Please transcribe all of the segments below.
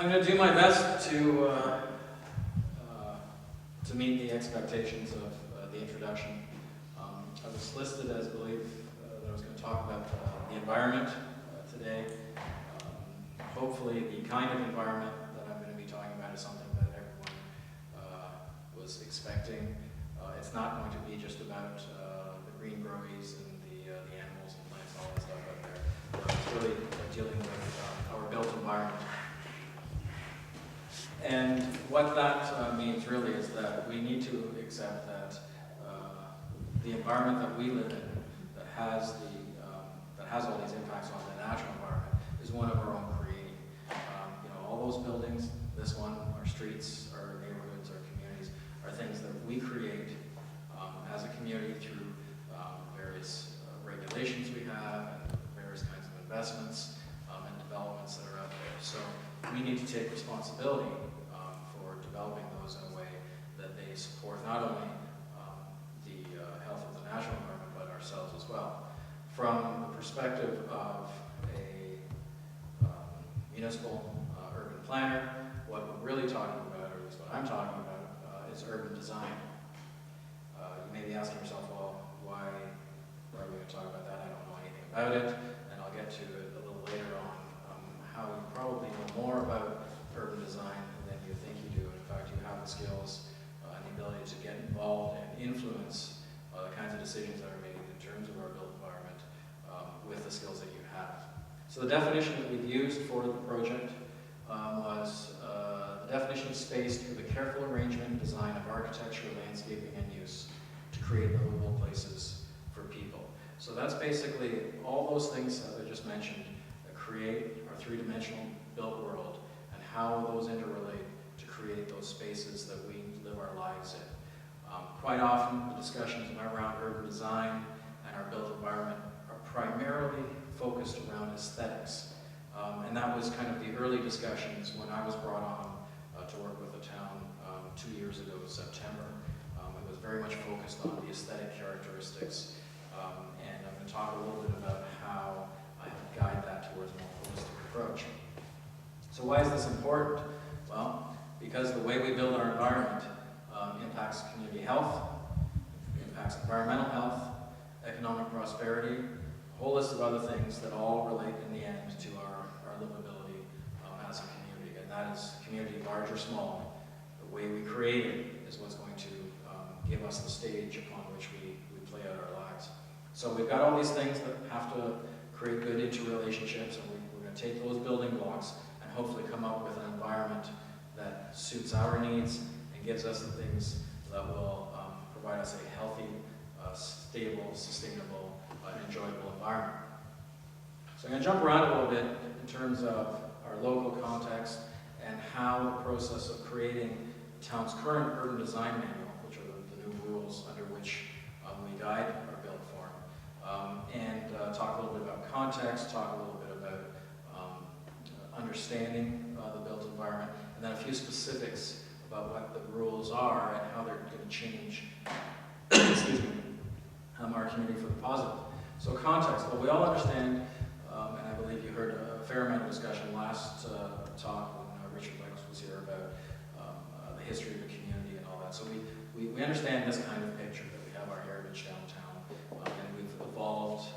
I'm going to do my best to meet the expectations of the introduction. I was listed as, I believe, that I was going to talk about the environment today. Hopefully the kind of environment that I'm going to be talking about is something that everyone was expecting. It's not going to be just about the green growies and the animals and plants and all that stuff out there. It's really dealing with our built environment. And what that means really is that we need to accept that the environment that we live in, that has all these impacts on the natural environment, is one of our own creating. All those buildings, this one, our streets, our neighborhoods, our communities, are things that we create as a community through various regulations we have and various kinds of investments and developments that are out there. So we need to take responsibility for developing those in a way that they support not only the health of the natural environment, but ourselves as well. From the perspective of a municipal urban planner, what we're really talking about, or at least what I'm talking about, is urban design. You may be asking yourself, well, why are we going to talk about that? I don't know anything about it, and I'll get to it a little later on, how you probably know more about urban design than you think you do. In fact, you have the skills and the ability to get involved and influence the kinds of decisions that are made in terms of our built environment with the skills that you have. So the definition that we've used for the project was the definition of space through the careful arrangement and design of architecture, landscaping, and use to create livable places for people. So that's basically all those things that I just mentioned that create our three-dimensional built world and how those interrelate to create those spaces that we live our lives in. Quite often, the discussions around urban design and our built environment are primarily focused around aesthetics. And that was kind of the early discussions when I was brought on to work with the town 2 years ago, September. It was very much focused on the aesthetic characteristics. And I'm going to talk a little bit about how I guide that towards a more holistic approach. So why is this important? Well, because the way we build our environment impacts community health, impacts environmental health, economic prosperity, a whole list of other things that all relate in the end to our livability as a community. And that is community large or small. The way we create it is what's going to give us the stage upon which we play out our lives. So we've got all these things that have to create good interrelationships, and we're going to take those building blocks and hopefully come up with an environment that suits our needs and gives us the things that will provide us a healthy, stable, sustainable, and enjoyable environment. So I'm going to jump around a little bit in terms of our local context and how the process of creating the town's current urban design manual, which are the new rules under which we guide our built form, and talk a little bit about context, talk a little bit about understanding the built environment, and then a few specifics about what the rules are and how they're going to change excuse me, our community for the positive. So context, well, we all understand, and I believe you heard a fair amount of discussion last talk when Richard Lex was here about the history of the community and all that. So we understand this kind of picture, that we have our heritage downtown, and we've evolved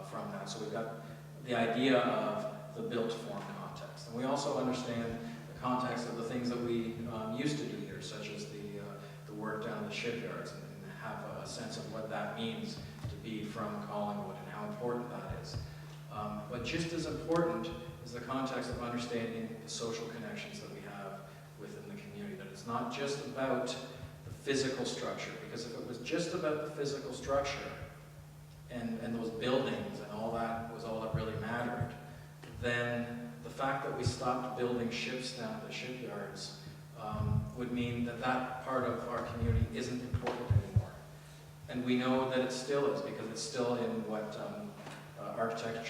from that. So we've got the idea of the built form context. And we also understand the context of the things that we used to do here, such as the work down in the shipyards, and have a sense of what that means to be from Collingwood and how important that is. But just as important is the context of understanding the social connections that we have within the community, that it's not just about the physical structure, because if it was just about the physical structure and those buildings and all that was all that really mattered, then the fact that we stopped building ships down at the shipyards would mean that that part of our community isn't important anymore. And we know that it still is, because it's still in what architect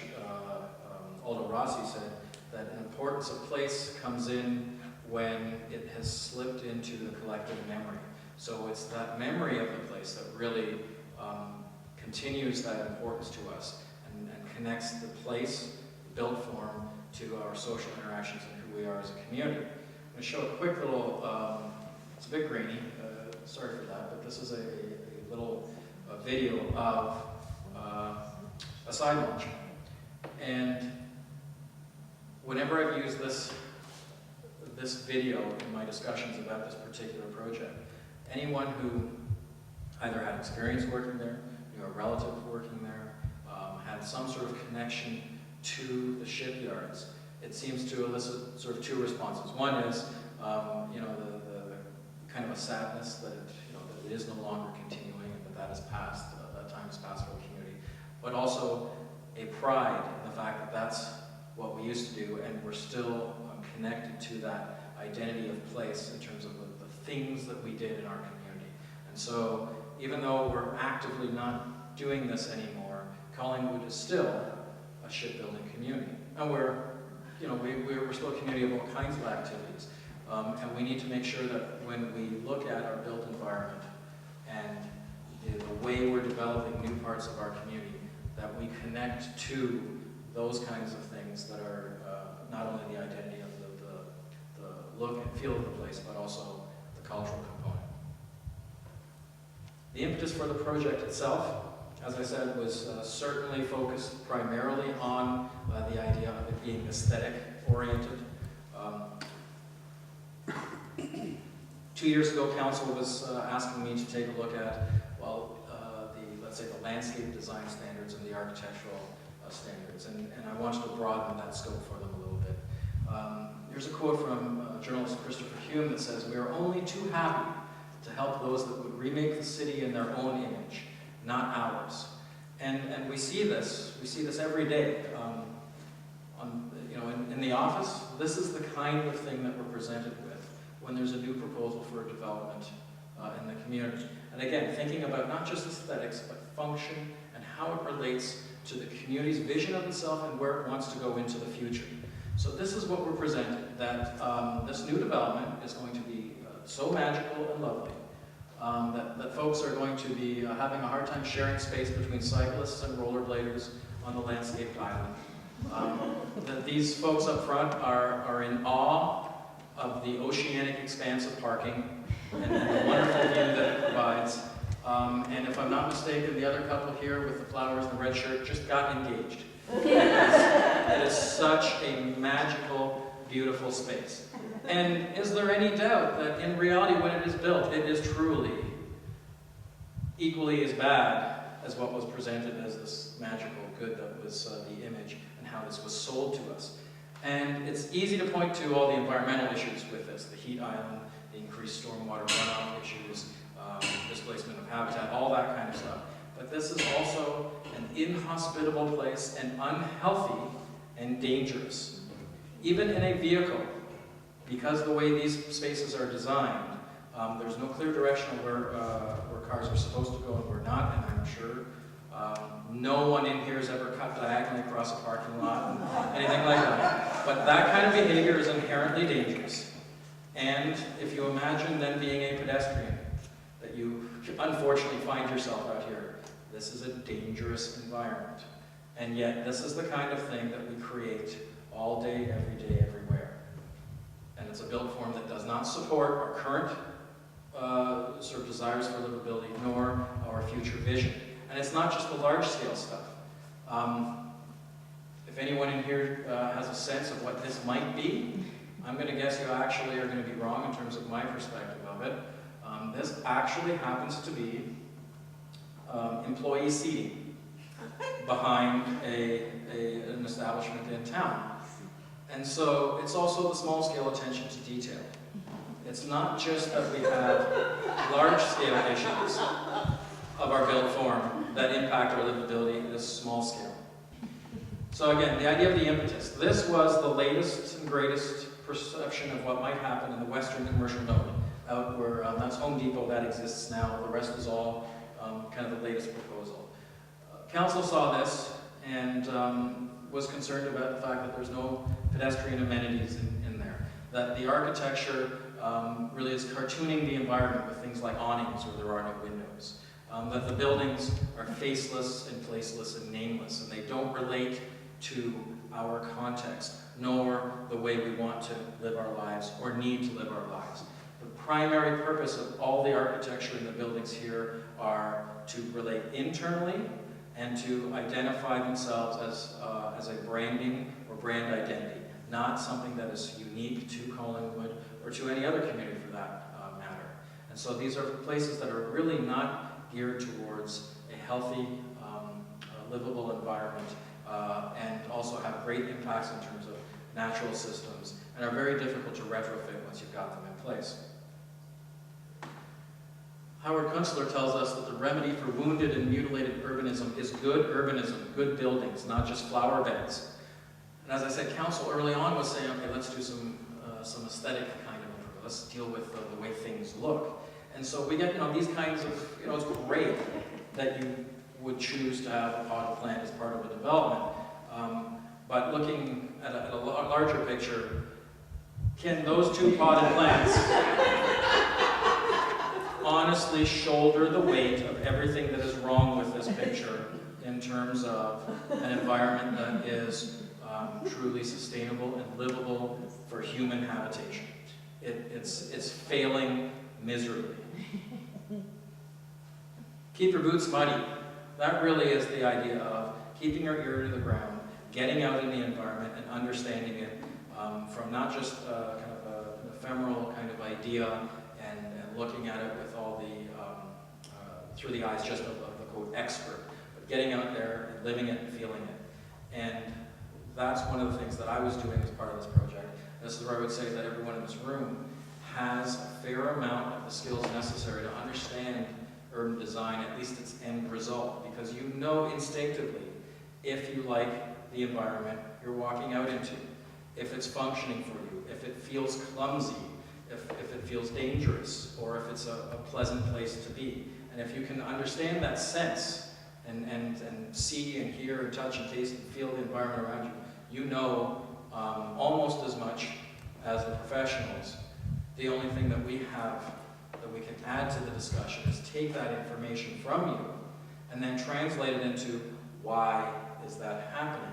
Aldo Rossi said, that an importance of place comes in when it has slipped into the collective memory. So it's that memory of the place that really continues that importance to us and connects the place, the built form, to our social interactions and who we are as a community. I'm going to show a quick little, it's a bit grainy, sorry for that, but this is a little video of a side launch. And whenever I've used this video in my discussions about this particular project, anyone who either had experience working there, knew a relative working there, had some sort of connection to the shipyards, it seems to elicit sort of two responses. One is, you know, the kind of a sadness that that it is no longer continuing and that is past, that time is past for the community, but also a pride in the fact that that's what we used to do and we're still connected to that identity of place in terms of the things that we did in our community. And so, even though we're actively not doing this anymore, Collingwood is still a shipbuilding community. And we're still a community of all kinds of activities. And we need to make sure that when we look at our built environment and the way we're developing new parts of our community, that we connect to those kinds of things that are not only the identity of the look and feel of the place, but also the cultural component. The impetus for the project itself, as I said, was certainly focused primarily on the idea of it being aesthetic-oriented. 2 years ago, Council was asking me to take a look at, well, let's say the landscape design standards and the architectural standards, and I wanted to broaden that scope for them a little bit. Here's a quote from journalist Christopher Hume that says, "We are only too happy to help those that would remake the city in their own image, not ours." And we see this every day. In the office, this is the kind of thing that we're presented with when there's a new proposal for a development in the community. And again, thinking about not just aesthetics, but function and how it relates to the community's vision of itself and where it wants to go into the future. So this is what we're presented, that this new development is going to be so magical and lovely that folks are going to be having a hard time sharing space between cyclists and rollerbladers on the landscaped island. That these folks up front are in awe of the oceanic expanse of parking and the wonderful view that it provides. And if I'm not mistaken, the other couple here with the flowers and the red shirt just got engaged. It is such a magical, beautiful space. And is there any doubt that in reality, when it is built, it is truly equally as bad as what was presented as this magical good that was the image and how this was sold to us? And it's easy to point to all the environmental issues with this, the heat island, the increased stormwater runoff issues, displacement of habitat, all that kind of stuff. But this is also an inhospitable place and unhealthy and dangerous. Even in a vehicle, because the way these spaces are designed, there's no clear direction of where cars are supposed to go and where not, and I'm sure no one in here has ever cut diagonally across a parking lot and anything like that. But that kind of behavior is inherently dangerous. And if you imagine then being a pedestrian, that you unfortunately find yourself out here, this is a dangerous environment. And yet this is the kind of thing that we create all day, everywhere. And it's a built form that does not support our current sort of desires for livability, nor our future vision. And it's not just the large-scale stuff. If anyone in here has a sense of what this might be, I'm going to guess you actually are going to be wrong in terms of my perspective of it. This actually happens to be employee seating behind an establishment in town. And so it's also the small-scale attention to detail. It's not just that we have large-scale issues of our built form that impact our livability, it is small scale. So again, the idea of the impetus. This was the latest and greatest perception of what might happen in the Western commercial node, out where that's Home Depot, that exists now. The rest is all kind of the latest proposal. Council saw this and was concerned about the fact that there's no pedestrian amenities in there, that the architecture really is cartooning the environment with things like awnings where there are no windows. That the buildings are faceless and placeless and nameless, and they don't relate to our context, nor the way we want to live our lives or need to live our lives. The primary purpose of all the architecture in the buildings here are to relate internally and to identify themselves as a branding or brand identity, not something that is unique to Collingwood or to any other community for that matter. And so these are places that are really not geared towards a healthy, livable environment, and also have great impacts in terms of natural systems, and are very difficult to retrofit once you've got them in place. Howard Kunstler tells us that the remedy for wounded and mutilated urbanism is good urbanism, good buildings, not just flower beds. And as I said, council early on was saying, okay, let's do some aesthetic kind of improvement. Let's deal with the way things look. And so we get, these kinds of, it's great that you would choose to have a potted plant as part of a development. But looking at a larger picture, can those two potted plants honestly shoulder the weight of everything that is wrong with this picture in terms of an environment that is truly sustainable and livable for human habitation? It's failing miserably. Keep your boots muddy. That really is the idea of keeping your ear to the ground, getting out in the environment and understanding it from not just kind of an ephemeral kind of idea and looking at it with all the, through the eyes just of the quote expert, but getting out there and living it and feeling it. And that's one of the things that I was doing as part of this project. This is where I would say that everyone in this room has a fair amount of the skills necessary to understand urban design, at least its end result, because you know instinctively if you like the environment you're walking out into, if it's functioning for you, if it feels clumsy, if it feels dangerous, or if it's a pleasant place to be. And if you can understand that sense and see and hear and touch and taste and feel the environment around you, you know almost as much as the professionals. The only thing that we have that we can add to the discussion is take that information from you and then translate it into why is that happening.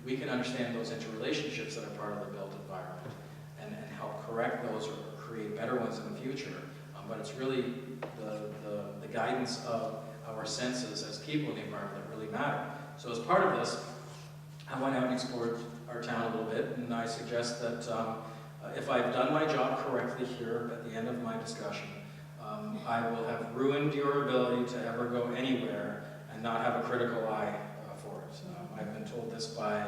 We can understand those interrelationships that are part of the built environment and help correct those or create better ones in the future. But it's really the guidance of our senses as people in the environment that really matter. So as part of this, I went out and explored our town a little bit, and I suggest that if I've done my job correctly here at the end of my discussion, I will have ruined your ability to ever go anywhere and not have a critical eye for it. I've been told this by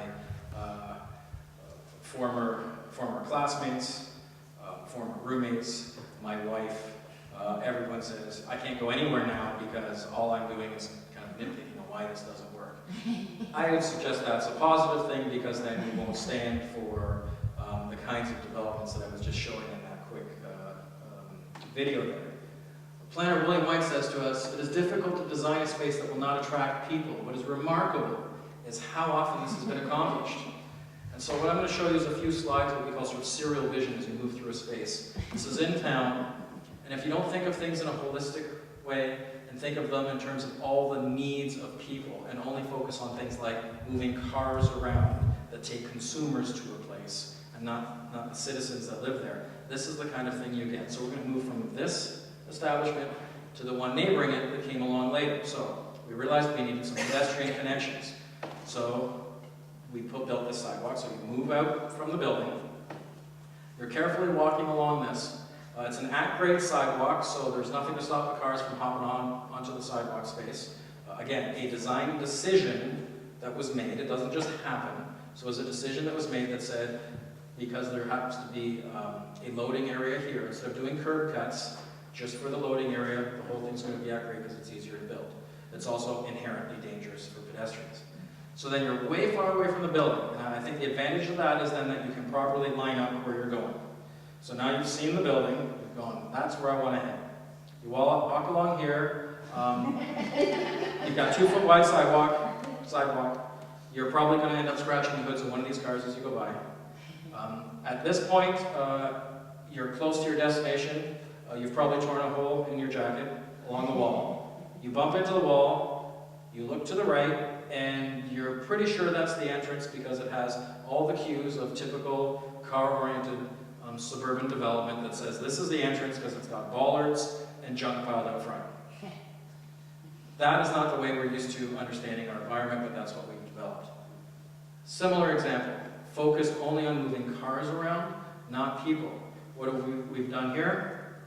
former classmates, former roommates, my wife. Everyone says, I can't go anywhere now because all I'm doing is kind of nitpicking on why this doesn't work. I would suggest that's a positive thing because then you won't stand for the kinds of developments that I was just showing in that quick video there. Planner William White says to us, it is difficult to design a space that will not attract people. What is remarkable is how often this has been accomplished. And so what I'm going to show you is a few slides, what we call sort of serial vision as we move through a space. This is in town, and if you don't think of things in a holistic way and think of them in terms of all the needs of people and only focus on things like moving cars around that take consumers to a place and not the citizens that live there, this is the kind of thing you get. So we're going to move from this establishment to the one neighboring it that came along later. So we realized we needed some pedestrian connections. So we built this sidewalk. So you move out from the building. You're carefully walking along this. It's an at-grade sidewalk, so there's nothing to stop the cars from hopping onto the sidewalk space. Again, a design decision that was made. It doesn't just happen. So it was a decision that was made that said, because there happens to be a loading area here, instead of doing curb cuts, just for the loading area, the whole thing's going to be at-grade because it's easier to build. It's also inherently dangerous for pedestrians. So then you're way far away from the building. And I think the advantage of that is then that you can properly line up where you're going. So now you've seen the building, you've gone, that's where I want to head. You walk along here, you've got 2-foot wide sidewalk. You're probably going to end up scratching the hoods of one of these cars as you go by. At this point, you're close to your destination. You've probably torn a hole in your jacket along the wall. You bump into the wall, You look to the right, and you're pretty sure that's the entrance because it has all the cues of typical car-oriented suburban development that says this is the entrance because it's got bollards and junk piled out front. That is not the way we're used to understanding our environment, but that's what we've developed. Similar example, focused only on moving cars around, not people. What have we've done here?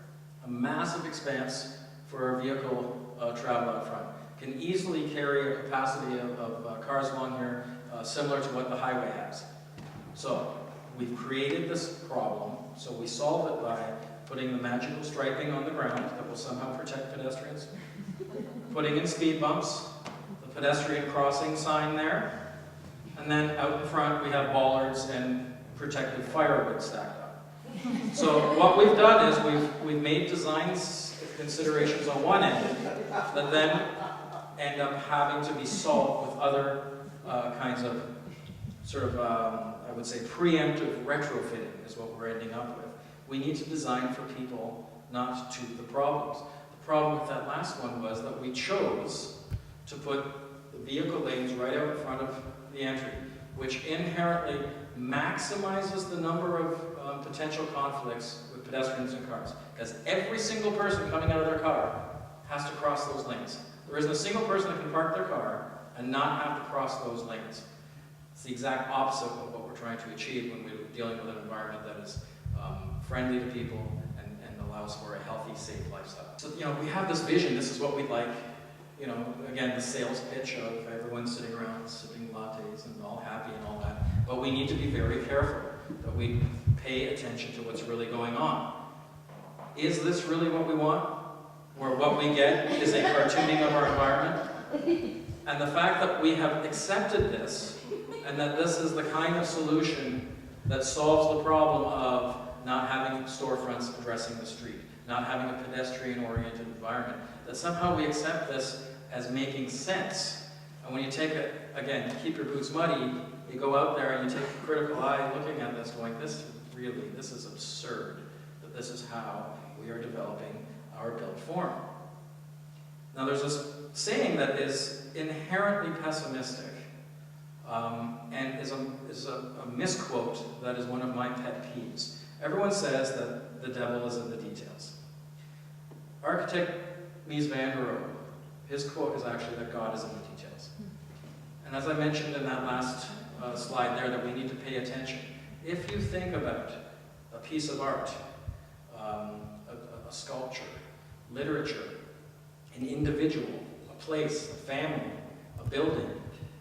A massive expanse for our vehicle travel out front. Can easily carry a capacity of cars along here similar to what the highway has. So we've created this problem, so we solve it by putting the magical striping on the ground that will somehow protect pedestrians, putting in speed bumps, the pedestrian crossing sign there, and then out in front we have bollards and protected firewood stacked up. So what we've done is we've made design considerations on one end that then end up having to be solved with other kinds of sort of, I would say, preemptive retrofitting is what we're ending up with. We need to design for people, not to the problems. The problem with that last one was that we chose to put the vehicle lanes right out in front of the entry, which inherently maximizes the number of potential conflicts with pedestrians and cars. Because every single person coming out of their car has to cross those lanes. There isn't a single person that can park their car and not have to cross those lanes. It's the exact opposite of what we're trying to achieve when we're dealing with an environment that is friendly to people and allows for a healthy, safe lifestyle. So, we have this vision. This is what we'd like. Again, the sales pitch of everyone sitting around, sipping lattes and all happy and all that. But we need to be very careful that we pay attention to what's really going on. Is this really what we want? Where what we get is a cartooning of our environment? And the fact that we have accepted this, and that this is the kind of solution that solves the problem of not having storefronts addressing the street, not having a pedestrian-oriented environment, that somehow we accept this as making sense. And when you take it, again, to keep your boots muddy, you go out there and you take a critical eye looking at this going, this is absurd, that this is how we are developing our built form. Now there's this saying that is inherently pessimistic and is a misquote that is one of my pet peeves. Everyone says that the devil is in the details. Architect Mies van der Rohe, his quote is actually that God is in the details. And as I mentioned in that last slide there, that we need to pay attention. If you think about a piece of art, a sculpture, literature, an individual, a place, a family, a building,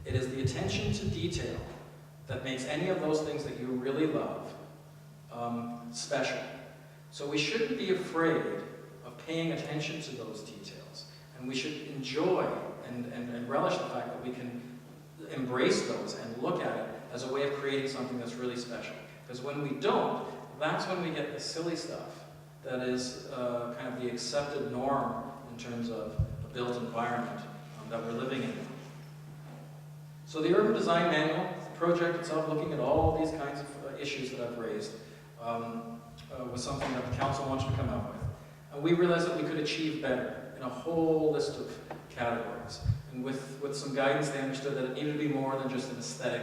it is the attention to detail that makes any of those things that you really love special. So we shouldn't be afraid of paying attention to those details. And we should enjoy and relish the fact that we can embrace those and look at it as a way of creating something that's really special. Because when we don't, that's when we get the silly stuff that is kind of the accepted norm in terms of a built environment that we're living in. So the Urban Design Manual, the project itself, looking at all these kinds of issues that I've raised, was something that the council wanted to come up with. And we realized that we could achieve better in a whole list of categories. And with some guidance, they understood that it needed to be more than just an aesthetic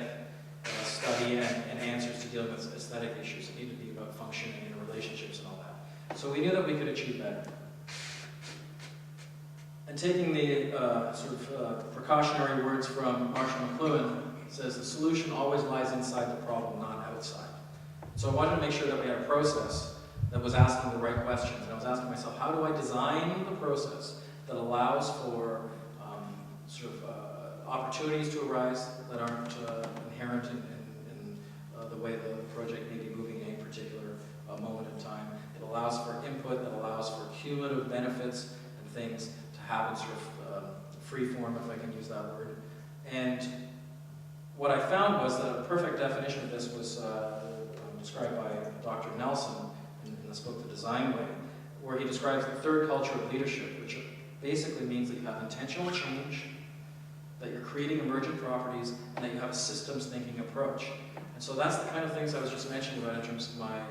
study and answers to dealing with aesthetic issues. It needed to be about functioning and relationships and all that. So we knew that we could achieve better. And taking the precautionary words from Marshall McLuhan, says the solution always lies inside the problem, not outside. So I wanted to make sure that we had a process that was asking the right questions. And I was asking myself, how do I design the process that allows for opportunities to arise that aren't inherent in the way the project may be moving in a particular moment in time. It allows for input, that allows for cumulative benefits and things to happen free form, if I can use that word. And what I found was that a perfect definition of this was described by Dr. Nelson in this book, The Design Way, where he describes the third culture of leadership, which basically means that you have intentional change, that you're creating emergent properties, and that you have a systems thinking approach. And so that's the kind of things I was just mentioning about in terms of my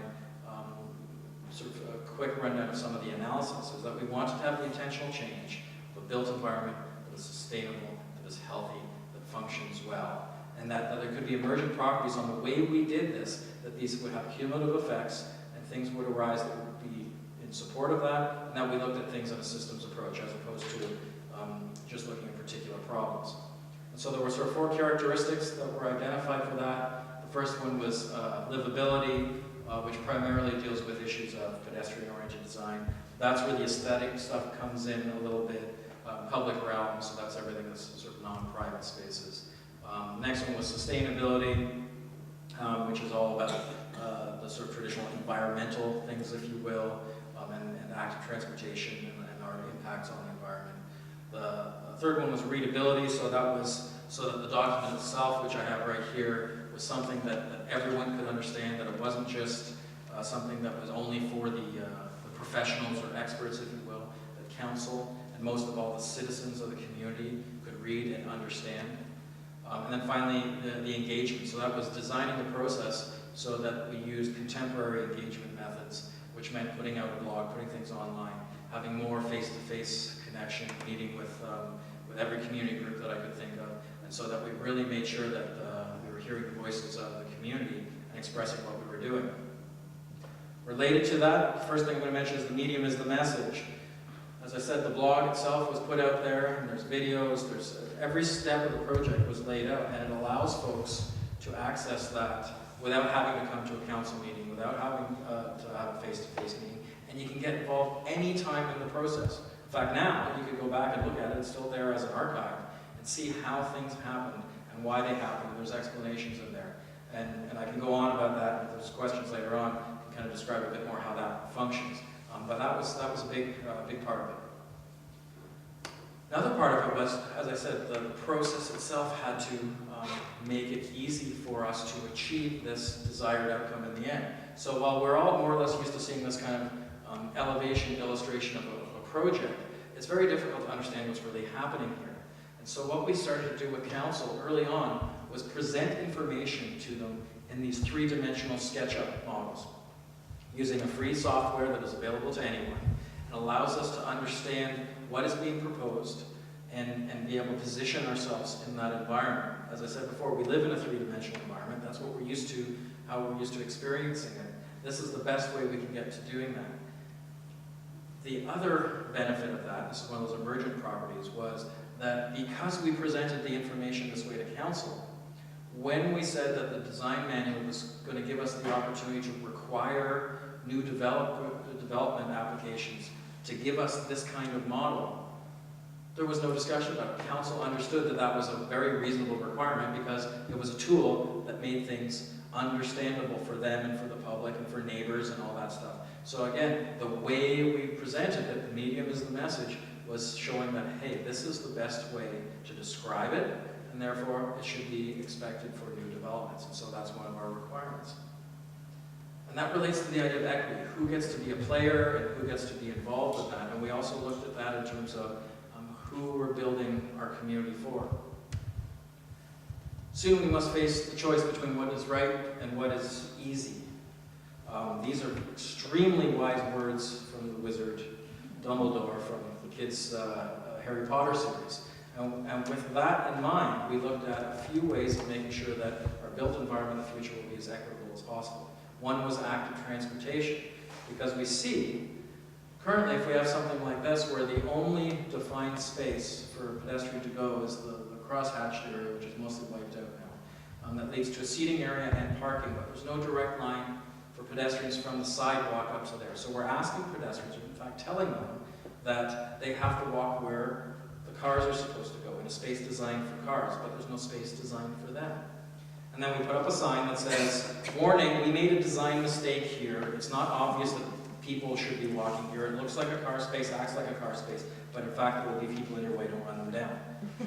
quick rundown of some of the analysis, is that we wanted to have the intentional change of a built environment that is sustainable, that is healthy, that functions well, and that there could be emergent properties on the way we did this, that these would have cumulative effects, and things would arise that would be in support of that, and that we looked at things in a systems approach as opposed to just looking at particular problems. And so there were sort of 4 characteristics that were identified for that. The first one was livability, which primarily deals with issues of pedestrian-oriented design. That's where the aesthetic stuff comes in a little bit. Public realm, so that's everything that's sort of non-private spaces. The next one was sustainability, which is all about the sort of traditional environmental things, if you will, and active transportation and our impacts on the environment. The third one was readability, so that was so that the document itself, which I have right here, was something that everyone could understand, that it wasn't just something that was only for the professionals or experts, if you will, that council and most of all the citizens of the community could read and understand. And then finally, the engagement. So that was designing the process so that we used contemporary engagement methods, which meant putting out a blog, putting things online, having more face-to-face connection, meeting with every community group that I could think of, and so that we really made sure that we were hearing the voices of the community and expressing what we were doing. Related to that, the first thing I'm going to mention is the medium is the message. As I said, the blog itself was put out there, and there's videos, there's every step of the project was laid out, and it allows folks to access that without having to come to a council meeting, without having to have a face-to-face meeting, and you can get involved any time in the process. In fact, now you can go back and look at it, it's still there as an archive, and see how things happened and why they happened. There's explanations in there, and I can go on about that, and if there's questions later on, I can kind of describe a bit more how that functions. But that was a big part of it. Another part of it was, as I said, the process itself had to make it easy for us to achieve this desired outcome in the end. So while we're all more or less used to seeing this kind of elevation illustration of a project, it's very difficult to understand what's really happening here. And so what we started to do with council early on was present information to them in these 3-dimensional SketchUp models, using a free software that is available to anyone, and allows us to understand what is being proposed and be able to position ourselves in that environment. As I said before, we live in a 3-dimensional environment. That's what we're used to, how we're used to experiencing it. This is the best way we can get to doing that. The other benefit of that, this is one of those emergent properties, was that because we presented the information this way to council, when we said that the design manual was going to give us the opportunity to require new development applications to give us this kind of model, there was no discussion about it. Council understood that that was a very reasonable requirement because it was a tool that made things understandable for them and for the public and for neighbors and all that stuff. So again, the way we presented it, the medium is the message, was showing that, hey, this is the best way to describe it, and therefore it should be expected for new developments. And so that's one of our requirements. And that relates to the idea of equity. Who gets to be a player and who gets to be involved with that? And we also looked at that in terms of who we're building our community for. Soon we must face the choice between what is right and what is easy. These are extremely wise words from the wizard Dumbledore from the kids' Harry Potter series. And with that in mind, we looked at a few ways of making sure that our built environment in the future will be as equitable as possible. One was active transportation, because we see, currently if we have something like this where the only defined space for a pedestrian to go is the crosshatched area, which is mostly wiped out now, that leads to a seating area and parking, but there's no direct line for pedestrians from the sidewalk up to there. So we're asking pedestrians, or in fact telling them, that they have to walk where the cars are supposed to go, in a space designed for cars, but there's no space designed for them. And then we put up a sign that says, warning, we made a design mistake here. It's not obvious that people should be walking here. It looks like a car space, acts like a car space, but in fact there will be people in your way, don't run them down.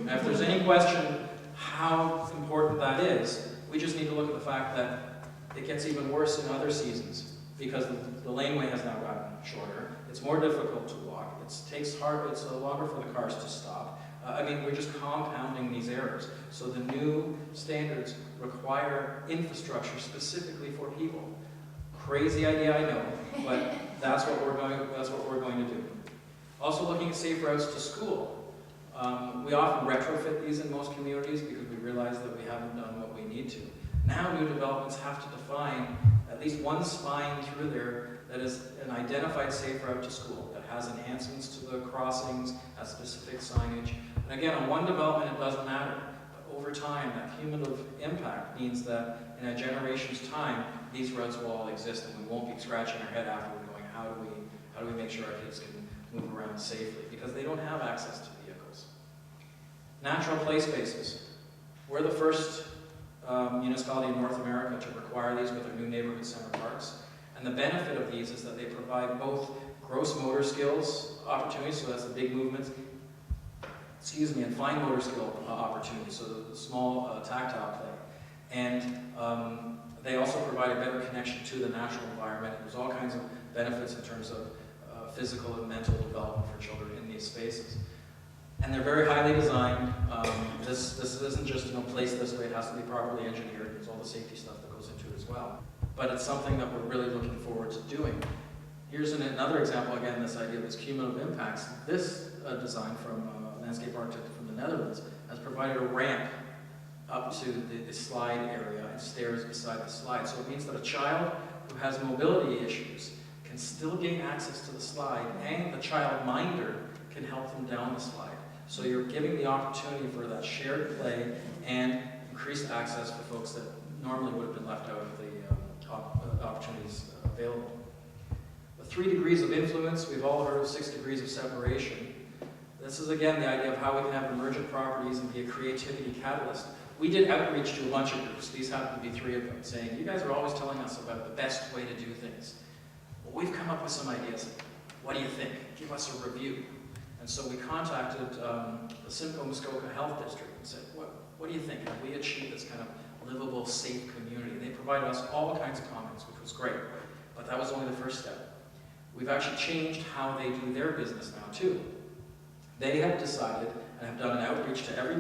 Now if there's any question how important that is, we just need to look at the fact that it gets even worse in other seasons, because the laneway has now gotten shorter. It's more difficult to walk. It's longer for the cars to stop. We're just compounding these errors. So the new standards require infrastructure specifically for people. Crazy idea, I know, but that's what we're going to do. Also looking at safe routes to school. We often retrofit these in most communities because we realize that we haven't done what we need to. Now new developments have to define at least one spine through there that is an identified safe route to school, that has enhancements to the crossings, has specific signage. And again, on one development it doesn't matter, but over time that cumulative impact means that in a generation's time these roads will all exist and we won't be scratching our head afterward going, how do we make sure our kids can move around safely? Because they don't have access to vehicles. Natural play spaces. We're the first municipality in North America to require these with our new neighborhood center parks. And the benefit of these is that they provide both gross motor skills opportunities, so that's the big movements, and fine motor skill opportunities, so the small tactile play. And they also provide a better connection to the natural environment. There's all kinds of benefits in terms of physical and mental development for children in these spaces. And they're very highly designed. This isn't just placed this way, it has to be properly engineered. There's all the safety stuff that goes into it as well. But it's something that we're really looking forward to doing. Here's another example, again, this idea of this cumulative impacts. This design from a landscape architect from the Netherlands has provided a ramp up to the slide area and stairs beside the slide. So it means that a child who has mobility issues can still gain access to the slide, and the child minder can help them down the slide. So you're giving the opportunity for that shared play and increased access for folks that normally would have been left out of the opportunities available. The 3 degrees of influence, we've all heard of 6 degrees of separation. This is again the idea of how we can have emergent properties and be a creativity catalyst. We did outreach to a bunch of groups, these happen to be 3 of them, saying, you guys are always telling us about the best way to do things. Well, we've come up with some ideas. What do you think? Give us a review. And so we contacted the Simcoe-Muskoka Health District and said, what do you think? Have we achieved this kind of livable, safe community? They provided us all kinds of comments, which was great, but that was only the first step. We've actually changed how they do their business now too. They have decided and have done an outreach to every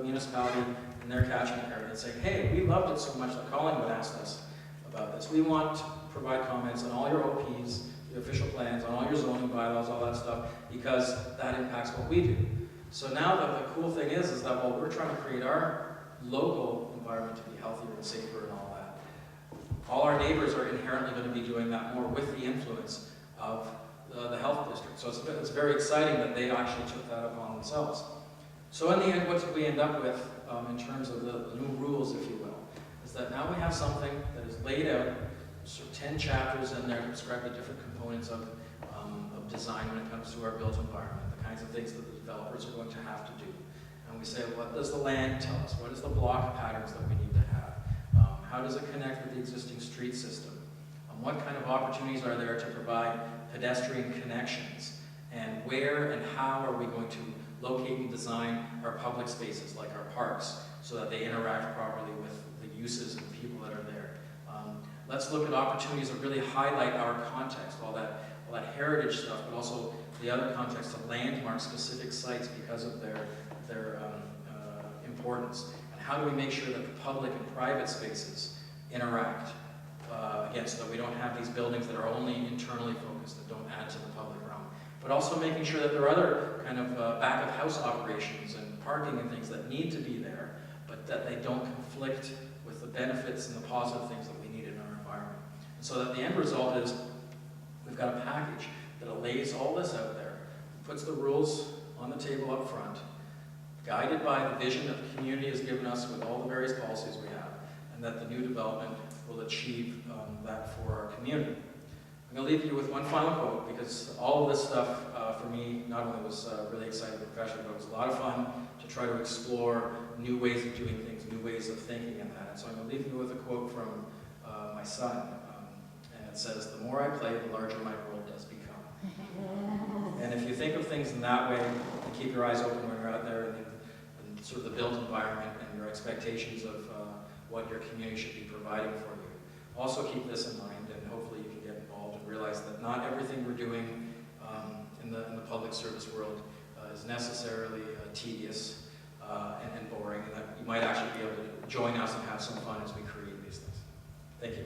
municipality in their catchment area and saying, hey, we loved it so much that Collingwood asked us about this. We want to provide comments on all your OPs, the official plans, on all your zoning bylaws, all that stuff, because that impacts what we do. So now the cool thing is that while we're trying to create our local environment to be healthier and safer and all that, all our neighbors are inherently going to be doing that more with the influence of the health district. So it's very exciting that they actually took that upon themselves. So in the end, what did we end up with in terms of the new rules, if you will, is that now we have something that is laid out, sort of 10 chapters in there to describe the different components of design when it comes to our built environment, the kinds of things that the developers are going to have to do. And we say, what does the land tell us? What is the block patterns that we need to have? How does it connect with the existing street system? What kind of opportunities are there to provide pedestrian connections? And where and how are we going to locate and design our public spaces, like our parks, so that they interact properly with the uses and people that are there? Let's look at opportunities that really highlight our context, all that heritage stuff, but also the other context of landmark specific sites because of their importance. And how do we make sure that the public and private spaces interact, again, so that we don't have these buildings that are only internally focused, that don't add to the public realm. But also making sure that there are other kind of back-of-house operations and parking and things that need to be there, but that they don't conflict with the benefits and the positive things that we need in our environment. And so that the end result is we've got a package that lays all this out there, puts the rules on the table up front, guided by the vision that the community has given us with all the various policies we have, and that the new development will achieve that for our community. I'm going to leave you with one final quote, because all of this stuff for me not only was really exciting professionally, but it was a lot of fun to try to explore new ways of doing things, new ways of thinking and that. And so I'm going to leave you with a quote from my son, and it says, "The more I play, the larger my world does become." And if you think of things in that way, and keep your eyes open when you're out there in sort of the built environment and your expectations of what your community should be providing for you. Also keep this in mind, and hopefully you can get involved and realize that not everything we're doing in the public service world is necessarily tedious and boring, and that you might actually be able to join us and have some fun as we create these things. Thank you.